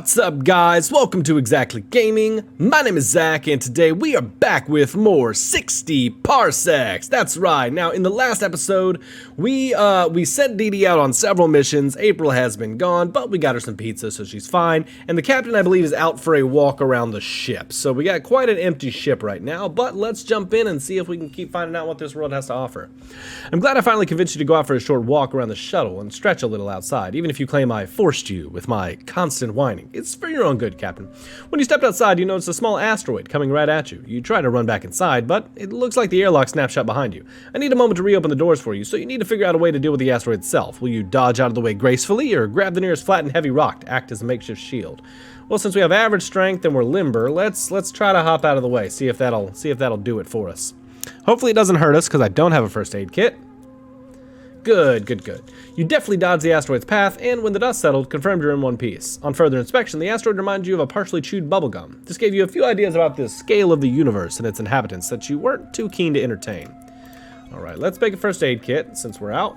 What's up, guys? Welcome to ExZacklyGaming. My name is Zach, and today we are back with more 60 Parsecs. That's right. Now, in the last episode, we sent Dee Dee out on several missions. April has been gone, but we got her some pizza, so she's fine. And the captain, I believe, is out for a walk around the ship. So we got quite an empty ship right now, but let's jump in and see if we can keep finding out what this world has to offer. I'm glad I finally convinced you to go out for a short walk around the shuttle and stretch a little outside, even if you claim I forced you with my constant whining. It's for your own good, Captain. When you stepped outside, you noticed a small asteroid coming right at you. You tried to run back inside, but it looks like the airlock snapped shut behind you. I need a moment to reopen the doors for you, so you need to figure out a way to deal with the asteroid itself. Will you dodge out of the way gracefully, or grab the nearest flat and heavy rock to act as a makeshift shield? Well, since we have average strength and we're limber, let's try to hop out of the way. See if that'll do it for us. Hopefully it doesn't hurt us, because I don't have a first aid kit. Good. You definitely dodged the asteroid's path, and when the dust settled, confirmed you're in one piece. On further inspection, the asteroid reminded you of a partially chewed bubblegum. This gave you a few ideas about the scale of the universe and its inhabitants that you weren't too keen to entertain. Alright, let's make a first aid kit, since we're out.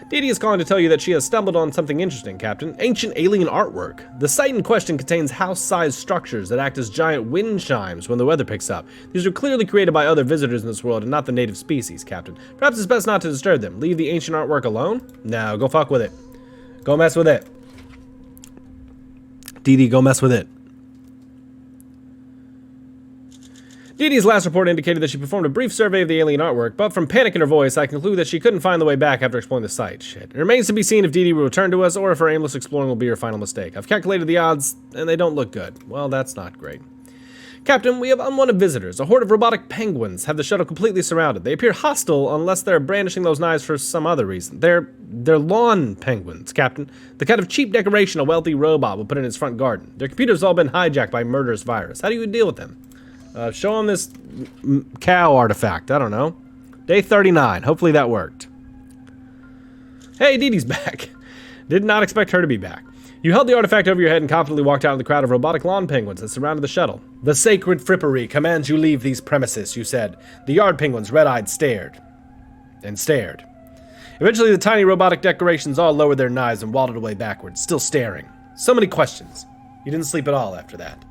Dee Dee is calling to tell you that she has stumbled on something interesting, Captain. Ancient alien artwork. The site in question contains house-sized structures that act as giant wind chimes when the weather picks up. These are clearly created by other visitors in this world and not the native species, Captain. Perhaps it's best not to disturb them. Leave the ancient artwork alone? No, go fuck with it. Go mess with it. Dee Dee, go mess with it. Dee Dee's last report indicated that she performed a brief survey of the alien artwork, but from panic in her voice, I conclude that she couldn't find the way back after exploring the site. Shit. It remains to be seen if Dee Dee will return to us, or if her aimless exploring will be her final mistake. I've calculated the odds, and they don't look good. Well, that's not great. Captain, we have unwanted visitors. A horde of robotic penguins have the shuttle completely surrounded. They appear hostile unless they're brandishing those knives for some other reason. They're lawn penguins, Captain. The kind of cheap decoration a wealthy robot would put in his front garden. Their computers have all been hijacked by a murderous virus. How do you deal with them? Show him this cow artifact. I don't know. Day 39. Hopefully that worked. Hey, Dee Dee's back. Did not expect her to be back. You held the artifact over your head and confidently walked out in the crowd of robotic lawn penguins that surrounded the shuttle. The sacred frippery commands you leave these premises, you said. The yard penguins, red-eyed, stared. And stared. Eventually, the tiny robotic decorations all lowered their knives and waddled away backwards, still staring. So many questions. You didn't sleep at all after that.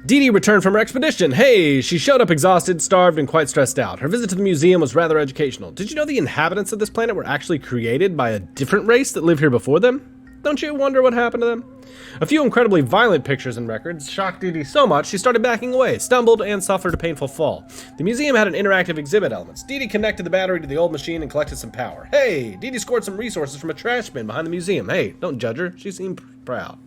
Dee Dee returned from her expedition. Hey, she showed up exhausted, starved, and quite stressed out. Her visit to the museum was rather educational. Did you know the inhabitants of this planet were actually created by a different race that lived here before them? Don't you wonder what happened to them? A few incredibly violent pictures and records shocked Dee Dee so much she started backing away, stumbled, and suffered a painful fall. The museum had an interactive exhibit elements. Dee Dee connected the battery to the old machine and collected some power. Hey, Dee Dee scored some resources from a trash bin behind the museum. Hey, don't judge her. She seemed proud.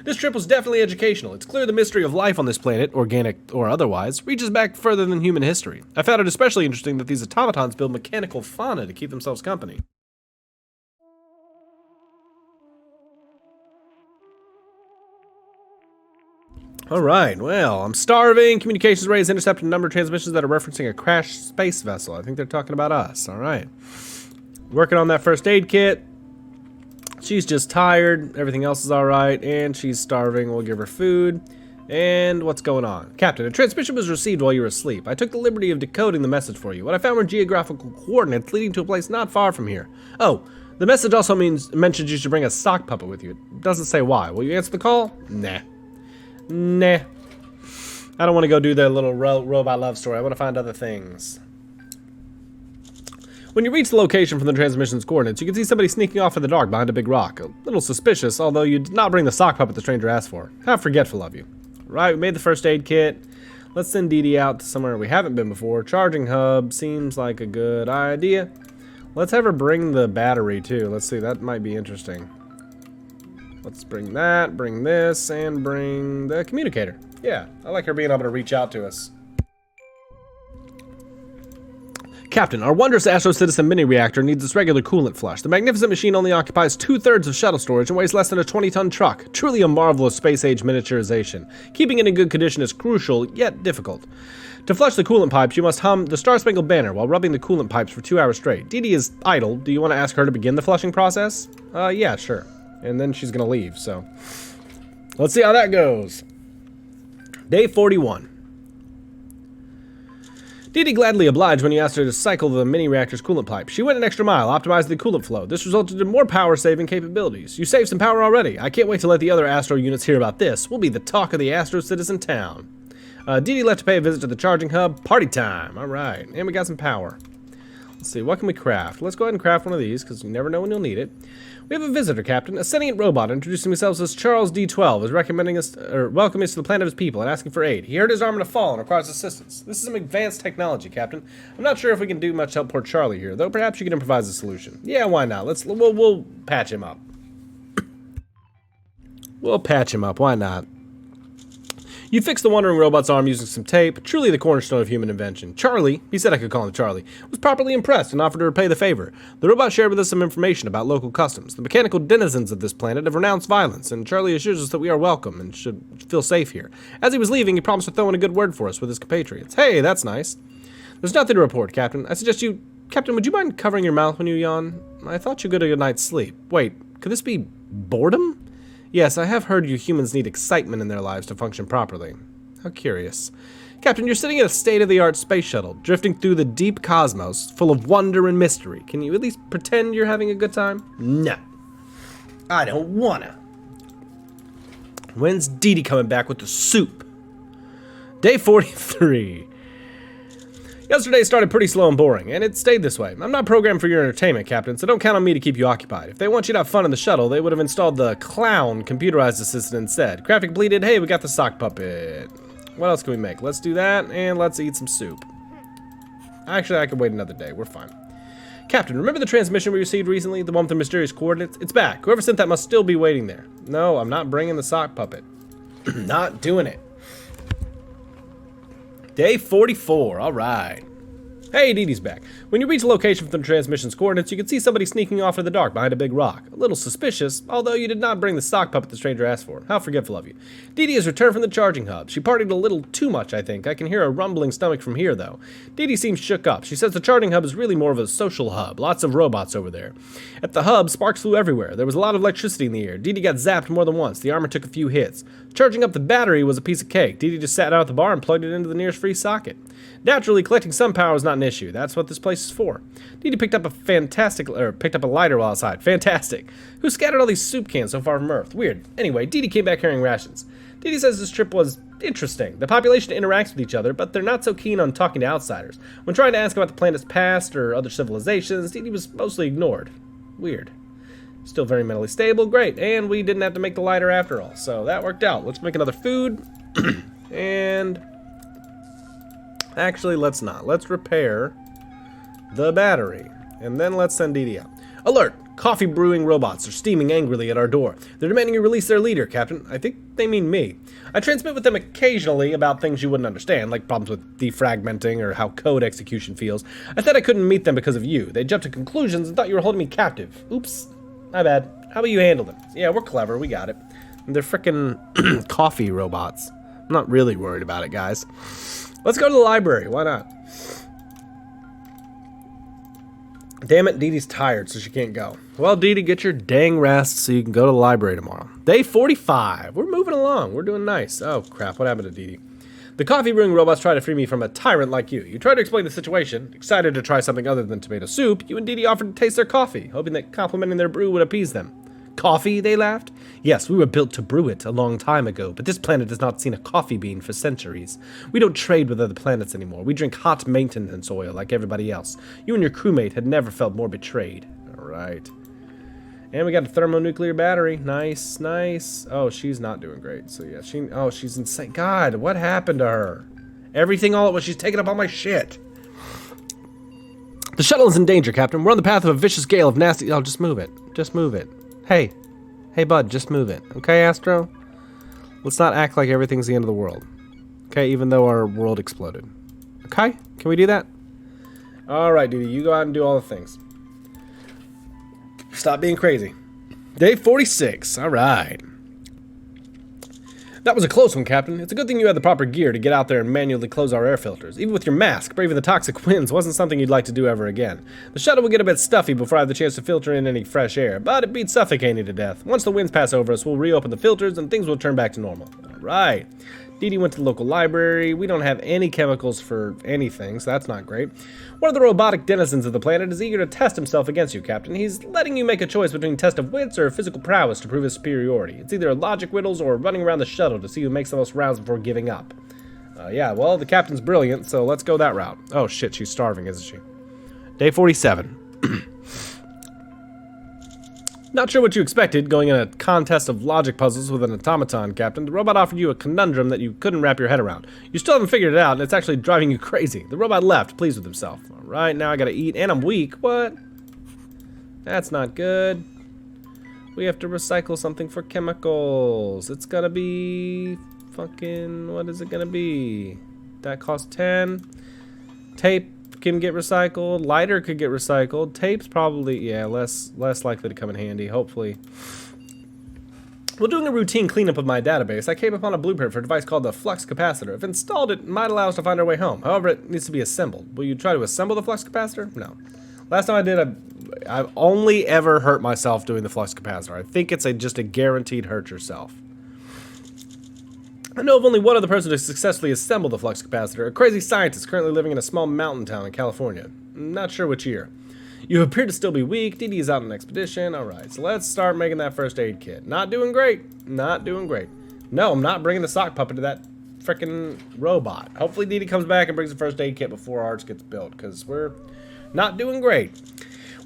This trip was definitely educational. It's clear the mystery of life on this planet, organic or otherwise, reaches back further than human history. I found it especially interesting that these automatons build mechanical fauna to keep themselves company. Alright, well, I'm starving. Communications array has intercepted a number of transmissions that are referencing a crashed space vessel. I think they're talking about us. Alright. Working on that first aid kit. She's just tired, everything else is alright, and she's starving. We'll give her food. And what's going on? Captain, a transmission was received while you were asleep. I took the liberty of decoding the message for you. What I found were geographical coordinates leading to a place not far from here. Oh, the message also mentions you should bring a sock puppet with you. It doesn't say why. Will you answer the call? Nah. I don't want to go do the little robot love story. I want to find other things. When you reach the location from the transmission's coordinates, you can see somebody sneaking off in the dark behind a big rock. A little suspicious, although you did not bring the sock puppet the stranger asked for. How forgetful of you. Right, we made the first aid kit. Let's send Dee Dee out to somewhere we haven't been before. Charging hub seems like a good idea. Let's have her bring the battery too. Let's see, that might be interesting. Let's bring that, bring this, and bring the communicator. Yeah, I like her being able to reach out to us. Captain, our wondrous Astro Citizen mini-reactor needs its regular coolant flush. The magnificent machine only occupies 2/3 of shuttle storage and weighs less than a 20-ton truck. Truly a marvel of space-age miniaturization. Keeping it in good condition is crucial, yet difficult. To flush the coolant pipes, you must hum the Star-Spangled Banner while rubbing the coolant pipes for 2 hours straight. Dee Dee is idle. Do you want to ask her to begin the flushing process? Yeah, sure. And then she's gonna leave, so... let's see how that goes. Day 41. Dee gladly obliged when you asked her to cycle the mini-reactor's coolant pipe. She went an extra mile, optimized the coolant flow. This resulted in more power-saving capabilities. You saved some power already. I can't wait to let the other Astro units hear about this. We'll be the talk of the Astro Citizen town. Dee left to pay a visit to the charging hub. Party time. All right. And we got some power. Let's see. What can we craft? Let's go ahead and craft one of these, because you never know when you'll need it. We have a visitor, Captain. A sentient robot introducing himself as Charles D12 is recommending us, or welcoming us to the planet of his people and asking for aid. He hurt his arm in a fall and requires assistance. This is some advanced technology, Captain. I'm not sure if we can do much to help poor Charlie here, though perhaps you can improvise a solution. Yeah, why not? We'll patch him up. We'll patch him up. Why not? You fixed the wandering robot's arm using some tape, truly the cornerstone of human invention. Charlie, he said I could call him Charlie, was properly impressed and offered to repay the favor. The robot shared with us some information about local customs. The mechanical denizens of this planet have renounced violence, and Charlie assures us that we are welcome and should feel safe here. As he was leaving, he promised to throw in a good word for us with his compatriots. Hey, that's nice. There's nothing to report, Captain. I suggest you... Captain, would you mind covering your mouth when you yawn? I thought you got a good night's sleep. Wait, could this be boredom? Yes, I have heard you humans need excitement in their lives to function properly. How curious. Captain, you're sitting in a state-of-the-art space shuttle, drifting through the deep cosmos, full of wonder and mystery. Can you at least pretend you're having a good time? No. I don't wanna. When's Dee coming back with the soup? Day 43. Yesterday started pretty slow and boring, and it stayed this way. I'm not programmed for your entertainment, Captain, so don't count on me to keep you occupied. If they want you to have fun in the shuttle, they would have installed the clown computerized assistant instead. Graphic bleated, hey, we got the sock puppet. What else can we make? Let's do that, and let's eat some soup. Actually, I could wait another day. We're fine. Captain, remember the transmission we received recently? The one with the mysterious coordinates? It's back. Whoever sent that must still be waiting there. No, I'm not bringing the sock puppet. Not doing it. Day 44, alright. Hey, Dee's back. When you reach a location from the transmission's coordinates, you can see somebody sneaking off in the dark behind a big rock. A little suspicious, although you did not bring the sock puppet the stranger asked for. How forgetful of you. Dee has returned from the charging hub. She partied a little too much, I think. I can hear a rumbling stomach from here, though. Dee seems shook up. She says the charging hub is really more of a social hub. Lots of robots over there. At the hub, sparks flew everywhere. There was a lot of electricity in the air. Dee got zapped more than once. The armor took a few hits. Charging up the battery was a piece of cake. Dee just sat out at the bar and plugged it into the nearest free socket. Naturally, collecting some power is not an issue. That's what this place is for. Dee picked up a lighter while outside. Fantastic. Who scattered all these soup cans so far from Earth? Weird. Anyway, Dee came back carrying rations. Dee says this trip was interesting. The population interacts with each other, but they're not so keen on talking to outsiders. When trying to ask about the planet's past or other civilizations, Dee was mostly ignored. Weird. Still very mentally stable. Great. And we didn't have to make the lighter after all, so that worked out. Let's make another food. And... actually, let's not. Let's repair the battery. And then let's send Dee out. Alert! Coffee brewing robots are steaming angrily at our door. They're demanding you release their leader, Captain. I think they mean me. I transmit with them occasionally about things you wouldn't understand, like problems with defragmenting or how code execution feels. I thought I couldn't meet them because of you. They jumped to conclusions and thought you were holding me captive. Oops. My bad. How about you handle them? Yeah, we're clever. We got it. And they're frickin' coffee robots. I'm not really worried about it, guys. Let's go to the library. Why not? Damn it, Dee's tired, so she can't go. Well, Dee, get your dang rest so you can go to the library tomorrow. Day 45. We're moving along. We're doing nice. Oh, crap. What happened to Dee? The coffee brewing robots try to free me from a tyrant like you. You tried to explain the situation. Excited to try something other than tomato soup, you and Dee offered to taste their coffee, hoping that complimenting their brew would appease them. Coffee, they laughed. Yes, we were built to brew it a long time ago, but this planet has not seen a coffee bean for centuries. We don't trade with other planets anymore. We drink hot maintenance oil like everybody else. You and your crewmate had never felt more betrayed. All right. And we got a thermonuclear battery. Nice, nice. Oh, she's not doing great. So yeah, she's insane. God, what happened to her? Everything all at once. She's taking up all my shit. The shuttle is in danger, Captain. We're on the path of a vicious gale of nasty... Oh, just move it. Just move it. Hey, bud, just move it. Okay, Astro? Let's not act like everything's the end of the world. Okay, even though our world exploded. Okay? Can we do that? Alright, Dee, you go out and do all the things. Stop being crazy. Day 46. Alright. That was a close one, Captain. It's a good thing you had the proper gear to get out there and manually close our air filters. Even with your mask, braving the toxic winds wasn't something you'd like to do ever again. The shuttle will get a bit stuffy before I have the chance to filter in any fresh air, but it beats suffocating to death. Once the winds pass over us, we'll reopen the filters and things will turn back to normal. Alright. Dee Dee went to the local library. We don't have any chemicals for anything, so that's not great. One of the robotic denizens of the planet is eager to test himself against you, Captain. He's letting you make a choice between test of wits or physical prowess to prove his superiority. It's either logic riddles or running around the shuttle to see who makes the most rounds before giving up. Yeah, well, the Captain's brilliant, so let's go that route. Oh shit, she's starving, isn't she? Day 47. Not sure what you expected, going in a contest of logic puzzles with an automaton, Captain. The robot offered you a conundrum that you couldn't wrap your head around. You still haven't figured it out, and it's actually driving you crazy. The robot left, pleased with himself. Alright, now I gotta eat, and I'm weak. What? That's not good. We have to recycle something for chemicals. It's gonna be... fucking... what is it gonna be? That costs 10. Tape can get recycled. Lighter could get recycled. Tape's probably, yeah, less likely to come in handy, hopefully. While doing a routine cleanup of my database, I came upon a blueprint for a device called the flux capacitor. If installed, it might allow us to find our way home. However, it needs to be assembled. Will you try to assemble the flux capacitor? No. Last time I did, I've only ever hurt myself doing the flux capacitor. I think it's just a guaranteed hurt yourself. I know of only one other person to successfully assemble the flux capacitor, a crazy scientist currently living in a small mountain town in California. Not sure which year. You appear to still be weak. Dee Dee is out on an expedition. Alright, so let's start making that first aid kit. Not doing great. Not doing great. No, I'm not bringing the sock puppet to that frickin' robot. Hopefully Dee Dee comes back and brings the first aid kit before ours gets built, because we're not doing great.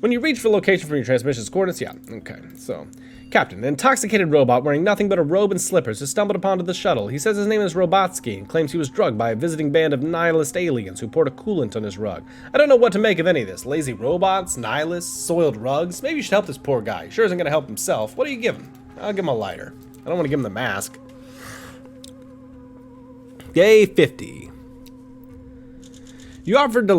When you reach the location for your transmission's coordinates, yeah, okay, so... Captain, an intoxicated robot wearing nothing but a robe and slippers has stumbled upon the shuttle. He says his name is Robotsky and claims he was drugged by a visiting band of nihilist aliens who poured a coolant on his rug. I don't know what to make of any of this. Lazy robots, nihilists, soiled rugs. Maybe you should help this poor guy. He sure isn't going to help himself. What do you give him? I'll give him a lighter. I don't want to give him the mask. Day 50. You offered to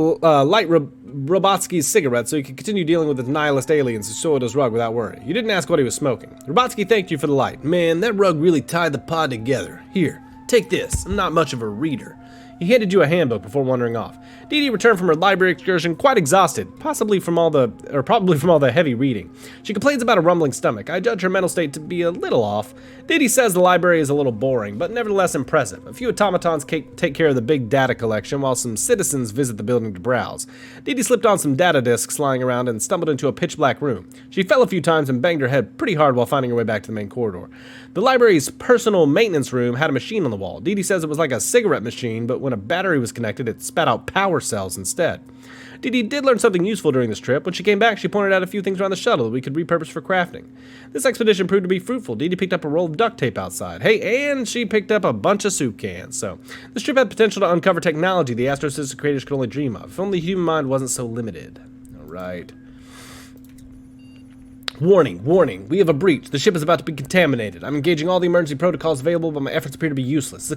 light Robotsky's cigarette so he could continue dealing with the nihilist aliens who soiled his rug without worry. You didn't ask what he was smoking. Robotsky thanked you for the light. Man, that rug really tied the pod together. Here, take this. I'm not much of a reader. He handed you a handbook before wandering off. Dee Dee returned from her library excursion quite exhausted, probably from all the heavy reading. She complains about a rumbling stomach. I judge her mental state to be a little off. Dee Dee says the library is a little boring, but nevertheless impressive. A few automatons take care of the big data collection, while some citizens visit the building to browse. Dee Dee slipped on some data disks lying around and stumbled into a pitch-black room. She fell a few times and banged her head pretty hard while finding her way back to the main corridor. The library's personal maintenance room had a machine on the wall. Dee Dee says it was like a cigarette machine, but when a battery was connected, it spat out power cells instead. Dee Dee did learn something useful during this trip. When she came back, she pointed out a few things around the shuttle that we could repurpose for crafting. This expedition proved to be fruitful. Dee Dee picked up a roll of duct tape outside. Hey, and she picked up a bunch of soup cans. So, this trip had potential to uncover technology the Astrophysicist creators could only dream of. If only the human mind wasn't so limited. Alright. Warning, warning, we have a breach. The ship is about to be contaminated. I'm engaging all the emergency protocols available, but my efforts appear to be useless. The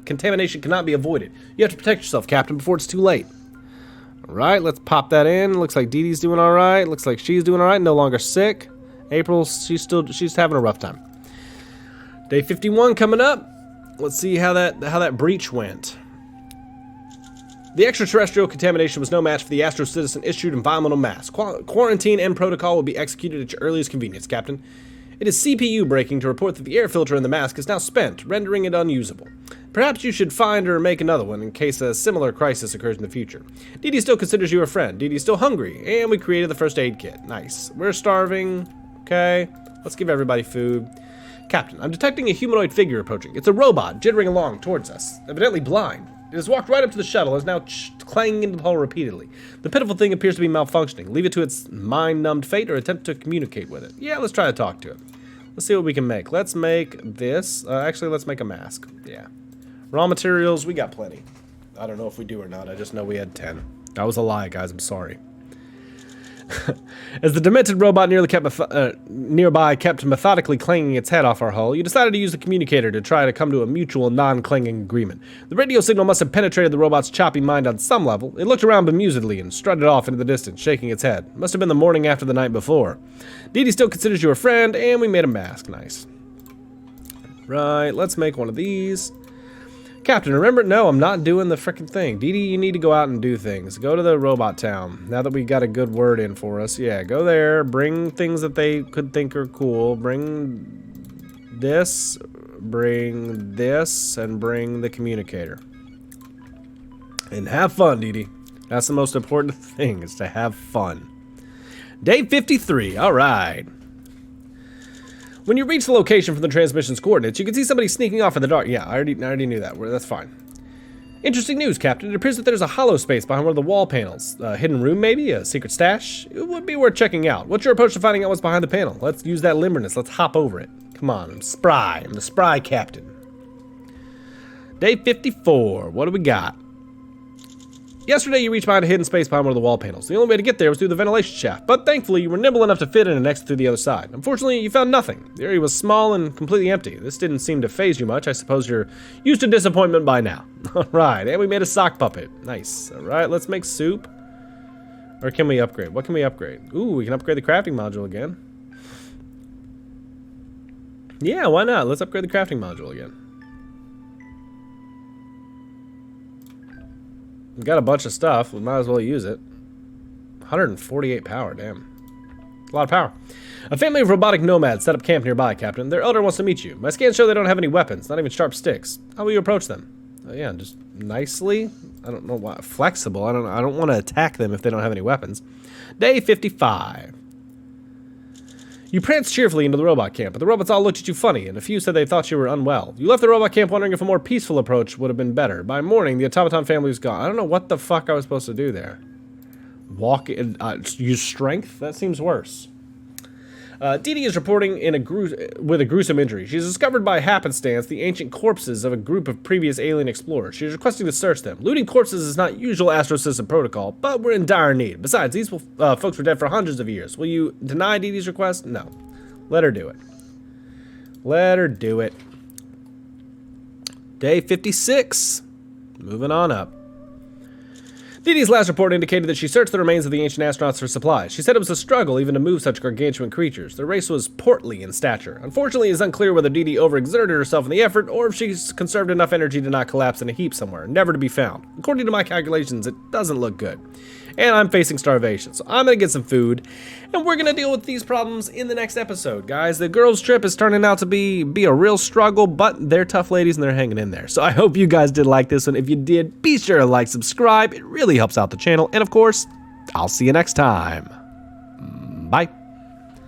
contamination cannot be avoided. You have to protect yourself, Captain, before it's too late. Alright, let's pop that in. Looks like Dee Dee's doing alright. Looks like she's doing alright, no longer sick. April, she's having a rough time. Day 51 coming up. Let's see how that breach went. The extraterrestrial contamination was no match for the Astro Citizen issued environmental mask. Quarantine and protocol will be executed at your earliest convenience, Captain. It is CPU breaking to report that the air filter in the mask is now spent, rendering it unusable. Perhaps you should find or make another one in case a similar crisis occurs in the future. Dee Dee still considers you a friend. Dee Dee's still hungry, and we created the first aid kit. Nice. We're starving. Okay, let's give everybody food. Captain, I'm detecting a humanoid figure approaching. It's a robot, jittering along towards us, evidently blind. It has walked right up to the shuttle and is now clanging into the hull repeatedly. The pitiful thing appears to be malfunctioning. Leave it to its mind-numbed fate or attempt to communicate with it. Yeah, let's try to talk to it. Let's see what we can make. Let's make this. Actually, let's make a mask. Yeah. Raw materials, we got plenty. I don't know if we do or not. I just know we had 10. That was a lie, guys. I'm sorry. As the demented robot nearby kept methodically clanging its head off our hull, you decided to use the communicator to try to come to a mutual non-clanging agreement. The radio signal must have penetrated the robot's choppy mind on some level. It looked around bemusedly and strutted off into the distance, shaking its head. Must have been the morning after the night before. Dee Dee still considers you a friend, and we made a mask. Nice. Right, let's make one of these. Captain, remember? No, I'm not doing the frickin' thing. Dee Dee, you need to go out and do things. Go to the robot town. Now that we got a good word in for us. Yeah, go there. Bring things that they could think are cool. Bring this. bring this, and bring the communicator. And have fun, Dee Dee. That's the most important thing, is to have fun. Day 53, alright. When you reach the location from the transmission's coordinates, you can see somebody sneaking off in the dark. Yeah, I already knew that. That's fine. Interesting news, Captain. It appears that there's a hollow space behind one of the wall panels. A hidden room, maybe? A secret stash? It would be worth checking out. What's your approach to finding out what's behind the panel? Let's use that limberness. Let's hop over it. Come on, I'm spry. I'm the spry captain. Day 54. What do we got? Yesterday, you reached behind a hidden space behind one of the wall panels. The only way to get there was through the ventilation shaft, but thankfully, you were nimble enough to fit in and exit through the other side. Unfortunately, you found nothing. The area was small and completely empty. This didn't seem to faze you much. I suppose you're used to disappointment by now. Alright, and we made a sock puppet. Nice. Alright, let's make soup. Or can we upgrade? What can we upgrade? Ooh, we can upgrade the crafting module again. Yeah, why not? Let's upgrade the crafting module again. We've got a bunch of stuff. We might as well use it. 148 power, damn. A lot of power. A family of robotic nomads set up camp nearby, Captain. Their elder wants to meet you. My scans show they don't have any weapons, not even sharp sticks. How will you approach them? Yeah, just nicely. I don't know why. Flexible. I don't want to attack them if they don't have any weapons. Day 55. You pranced cheerfully into the robot camp, but the robots all looked at you funny, and a few said they thought you were unwell. You left the robot camp wondering if a more peaceful approach would have been better. By morning, the automaton family was gone. I don't know what the fuck I was supposed to do there. Walk in, use strength? That seems worse. Dee Dee is reporting with a gruesome injury. She has discovered by happenstance the ancient corpses of a group of previous alien explorers. She is requesting to search them. Looting corpses is not usual Astrosystem protocol, but we're in dire need. Besides, these folks were dead for hundreds of years. Will you deny Dee Dee's request? No. Let her do it. Let her do it. Day 56. Moving on up. Dee Dee's last report indicated that she searched the remains of the ancient astronauts for supplies. She said it was a struggle even to move such gargantuan creatures. Their race was portly in stature. Unfortunately, it is unclear whether Dee Dee overexerted herself in the effort or if she's conserved enough energy to not collapse in a heap somewhere, never to be found. According to my calculations, it doesn't look good. And I'm facing starvation, so I'm gonna get some food, and we're gonna deal with these problems in the next episode, guys. The girls' trip is turning out to be a real struggle, but they're tough ladies and they're hanging in there. So I hope you guys did like this one. If you did, be sure to like, subscribe. It really helps out the channel, and of course, I'll see you next time. Bye.